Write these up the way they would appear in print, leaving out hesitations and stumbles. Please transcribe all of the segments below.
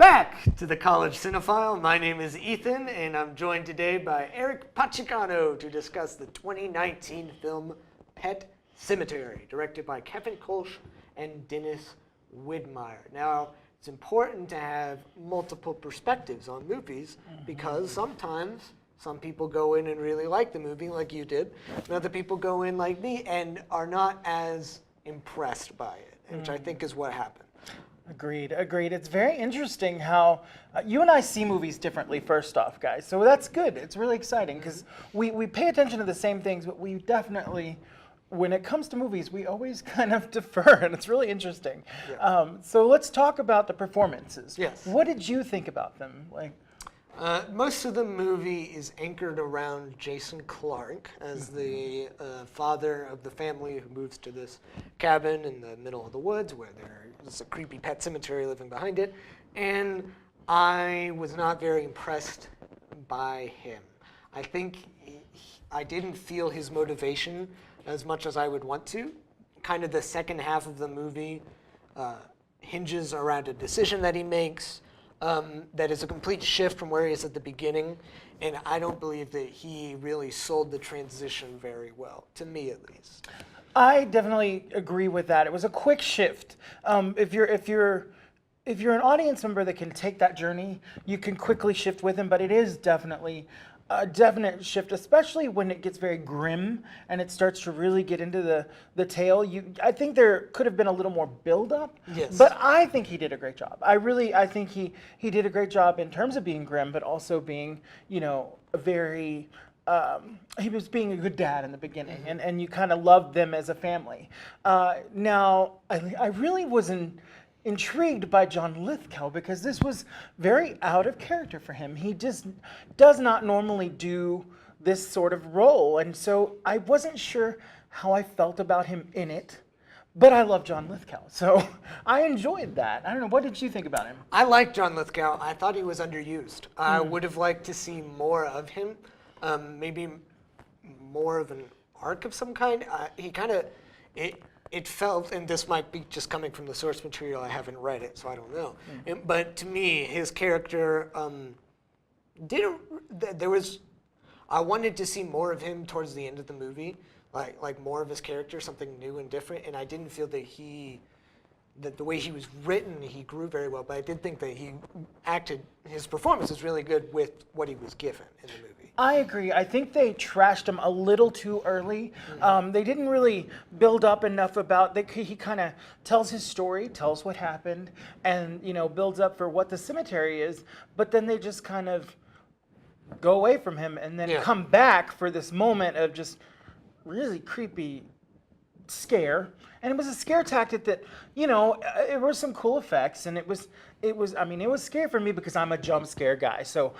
back to the College Cinephile. My name is Ethan, and I'm joined today by Aerik Pachicano to discuss the 2019 film Pet Sematary, directed by Kevin Kolsch and Dennis Widmeyer. Now, it's important to have multiple perspectives on movies because sometimes some people go in and really like the movie, like you did, and other people go in like me and are not as impressed by it, which I think is what happened. Agreed. It's very interesting how you and I see movies differently, first off, guys. So that's good. It's really exciting because we pay attention to the same things, but we definitely, when it comes to movies, we always kind of defer, and it's really interesting. Yeah. So let's talk about the performances. Yes. What did you think about them? Most of the movie is anchored around Jason Clarke as the father of the family who moves to this cabin in the middle of the woods where there's a creepy pet cemetery living behind it. And I was not very impressed by him. I think I didn't feel his motivation as much as I would want to. Kind of the second half of the movie hinges around a decision that he makes. That is a complete shift from where he is at the beginning, and I don't believe that he really sold the transition very well, to me at least. I definitely agree with that. It was a quick shift. If you're an audience member that can take that journey, you can quickly shift with him. But it is definitely a definite shift, especially when it gets very grim and it starts to really get into the tale. I think there could have been a little more build-up. Yes. But I think he did a great job. I think he did a great job in terms of being grim, but also being, a very he was being a good dad in the beginning, and you kind of loved them as a family. Now, I really wasn't intrigued by John Lithgow because this was very out of character for him. He just does not normally do this sort of role, and so I wasn't sure how I felt about him in it, but I love John Lithgow, so I enjoyed that. I don't know, what did you think about him? I like John Lithgow. I thought he was underused. I would have liked to see more of him, maybe more of an arc of some kind. It felt, and this might be just coming from the source material, I haven't read it, so I don't know. But to me, his character I wanted to see more of him towards the end of the movie, like more of his character, something new and different, and I didn't feel that the way he was written, he grew very well, but I did think that his performance was really good with what he was given in the movie. I agree. I think they trashed him a little too early. They didn't really build up enough he kind of tells his story, tells what happened, and builds up for what the cemetery is, but then they just kind of go away from him and then come back for this moment of just really creepy scare. And it was a scare tactic that, it were some cool effects, and it was scary for me because I'm a jump scare guy. So,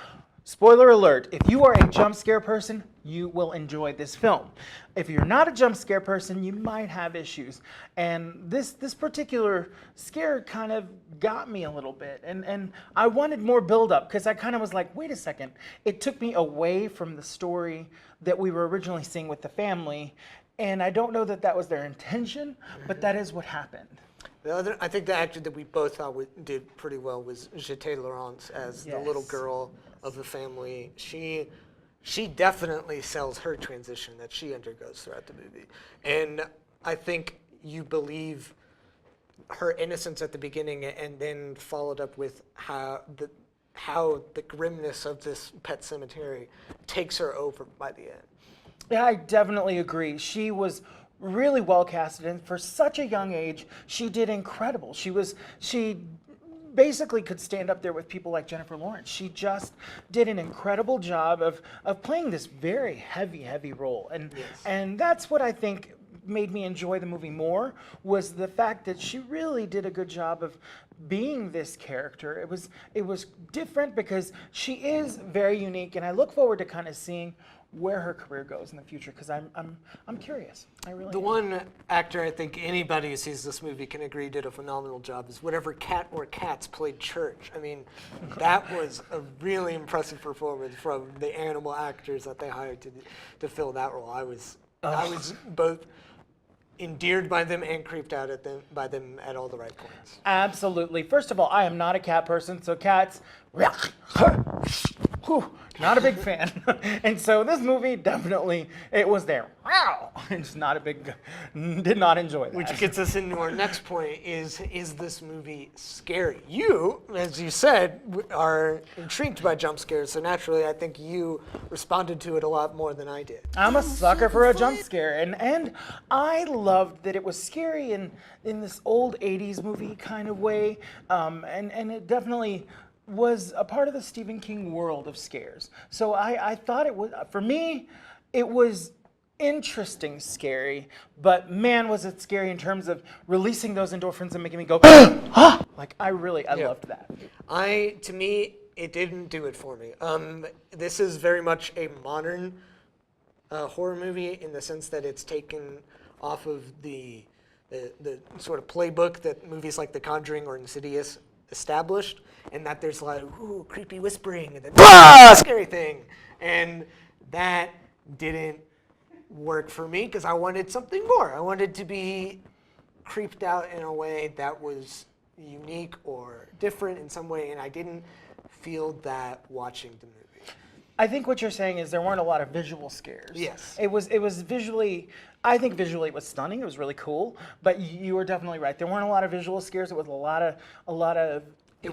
spoiler alert, if you are a jump scare person, you will enjoy this film. If you're not a jump scare person, you might have issues. And this particular scare kind of got me a little bit. And I wanted more build-up because I kind of was like, wait a second. It took me away from the story that we were originally seeing with the family. And I don't know that was their intention, but that is what happened. I think the actor that we both thought did pretty well was Jeté Laurence as the little girl of the family. She definitely sells her transition that she undergoes throughout the movie. And I think you believe her innocence at the beginning and then followed up with how the grimness of this pet cemetery takes her over by the end. Yeah, I definitely agree. She was really well casted, and for such a young age, she did incredible. She basically could stand up there with people like Jennifer Lawrence. She just did an incredible job of playing this very heavy role, and that's what I think made me enjoy the movie more, was the fact that she really did a good job of being this character. It was different because she is very unique, and I look forward to kind of seeing where her career goes in the future because I'm curious. I really am. One actor I think anybody who sees this movie can agree did a phenomenal job is whatever cat or cats played Church. I mean, that was a really impressive performance from the animal actors that they hired to fill that role. I was both endeared by them and creeped out by them at all the right points. Absolutely. First of all, I am not a cat person, so cats, not a big fan. And so this movie definitely, it was there. It's not a big, did not enjoy that. Which gets us into our next point is this movie scary? You, as you said, are intrigued by jump scares, so naturally I think you responded to it a lot more than I did. I'm a sucker for a jump scare, and I loved that it was scary in this old 80s movie kind of way, and it definitely was a part of the Stephen King world of scares. So I thought it was, for me, it was interesting scary, but man, was it scary in terms of releasing those endorphins and making me go, like I loved that. To me, it didn't do it for me. This is very much a modern horror movie in the sense that it's taken off of the sort of playbook that movies like The Conjuring or Insidious established, and that there's a lot of creepy whispering and then scary thing, and that didn't work for me because I wanted something more. I wanted to be creeped out in a way that was unique or different in some way, and I didn't feel that watching the movie. I think what you're saying is there weren't a lot of visual scares. Yes. It was visually, I think visually it was stunning. It was really cool, but you were definitely right. There weren't a lot of visual scares. It was a lot of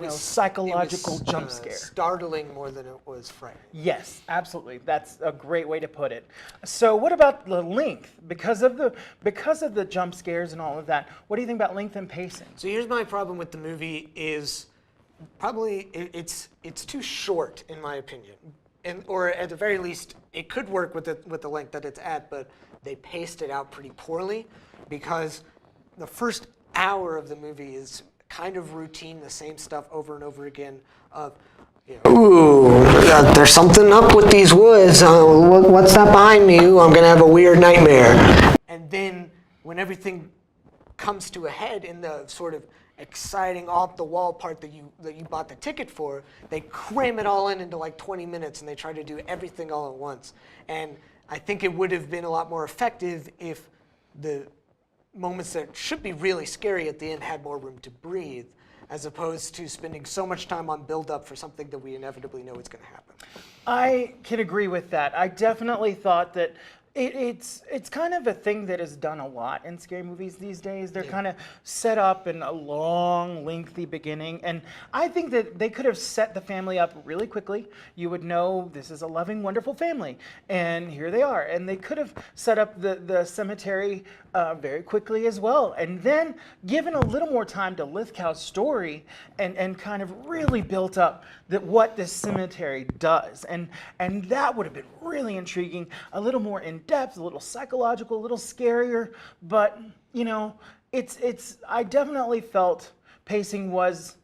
psychological jump scare. Startling more than it was frightening. Yes, absolutely. That's a great way to put it. So what about the length? Because of the jump scares and all of that, what do you think about length and pacing? So here's my problem with the movie is probably it's too short in my opinion. Or at the very least, it could work with the length that it's at, but they paced it out pretty poorly because the first hour of the movie is kind of routine, the same stuff over and over again of, there's something up with these woods. What's that behind me? Ooh, I'm going to have a weird nightmare. And then when everything comes to a head in the sort of exciting off-the-wall part that you bought the ticket for, they cram it all into like 20 minutes and they try to do everything all at once. And I think it would have been a lot more effective if the moments that should be really scary at the end had more room to breathe, as opposed to spending so much time on build-up for something that we inevitably know is going to happen. I can agree with that. I definitely thought that it's kind of a thing that is done a lot in scary movies these days. They're kind of set up in a long, lengthy beginning, and I think that they could have set the family up really quickly. You would know this is a loving, wonderful family, and here they are. And they could have set up the Semetary very quickly as well, and then given a little more time to Lithgow's story and kind of really built up what this Semetary does, and that would have been really intriguing, a little more in depth, a little psychological, a little scarier, but I definitely felt pacing was,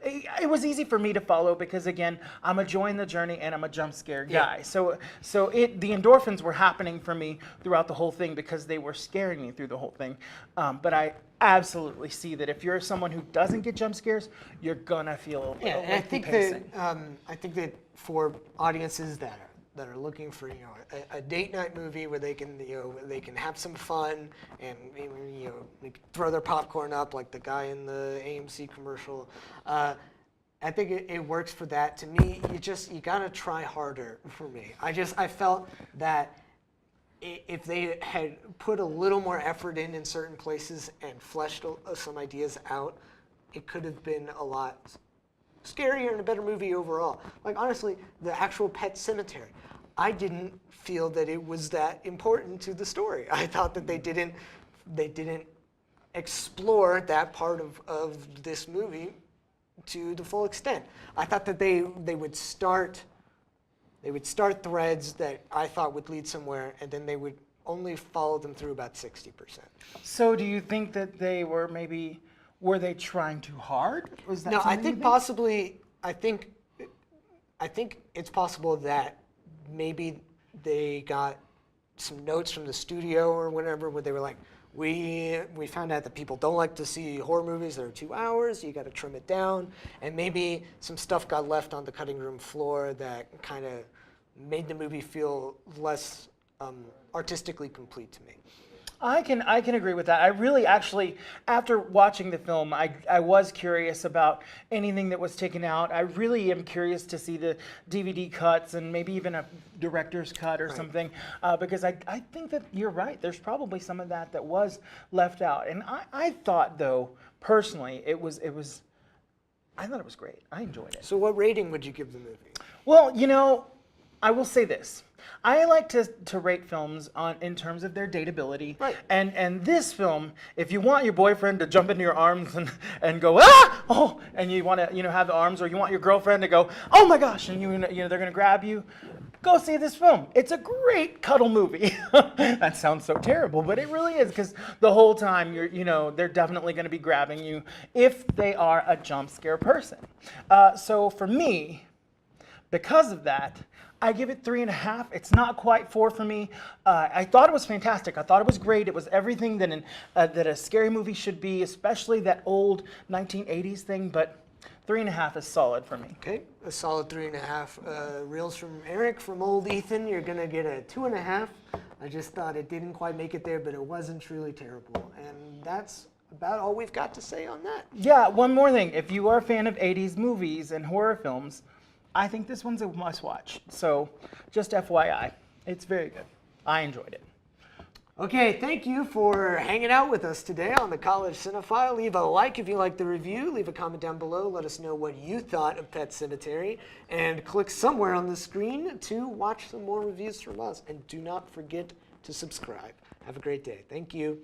it was easy for me to follow because again, I'm a joy in the journey and I'm a jump scare guy. So the endorphins were happening for me throughout the whole thing because they were scaring me through the whole thing. But I absolutely see that if you're someone who doesn't get jump scares, you're gonna feel and I think that for audiences that are looking for a date night movie where they can have some fun and they can throw their popcorn up like the guy in the AMC commercial. I think it works for that. To me, you gotta try harder. For me, I felt that if they had put a little more effort in certain places and fleshed some ideas out, it could have been a lot scarier and a better movie overall. Like honestly, the actual pet cemetery, I didn't feel that it was that important to the story. I thought that they didn't explore that part of this movie to the full extent. I thought that they would start threads that I thought would lead somewhere, and then they would only follow them through about 60%. So do you think that were they trying too hard? Was that no, I think possibly. I think it's possible that maybe they got some notes from the studio or whatever, where they were like, we found out that people don't like to see horror movies that are 2 hours. You got to trim it down, and maybe some stuff got left on the cutting room floor that kind of made the movie feel less artistically complete to me. I can agree with that. I really actually, after watching the film, I was curious about anything that was taken out. I really am curious to see the DVD cuts and maybe even a director's cut or something, because I think that you're right. There's probably some of that was left out. And I thought, though, personally, I thought it was great. I enjoyed it. So what rating would you give the movie? Well, I will say this. I like to rate films in terms of their dateability. Right. And this film, if you want your boyfriend to jump into your arms and go, ah, oh, and you want to, have the arms, or you want your girlfriend to go, oh my gosh, and they're going to grab you, go see this film. It's a great cuddle movie. That sounds so terrible, but it really is, because the whole time they're definitely going to be grabbing you if they are a jump scare person. So for me, because of that, I give it 3.5. It's not quite 4 for me. I thought it was fantastic. I thought it was great. It was everything that that a scary movie should be, especially that old 1980s thing. But 3.5 is solid for me. Okay, a solid 3.5. Reels from Aerik. From old Ethan, you're gonna get a 2.5. I just thought it didn't quite make it there, but it wasn't truly terrible. And that's about all we've got to say on that. Yeah, one more thing. If you are a fan of 80s movies and horror films, I think this one's a must-watch. So, just FYI, it's very good. I enjoyed it. Okay, thank you for hanging out with us today on the College Cinephile. Leave a like if you liked the review. Leave a comment down below. Let us know what you thought of Pet Sematary. And click somewhere on the screen to watch some more reviews from us. And do not forget to subscribe. Have a great day. Thank you.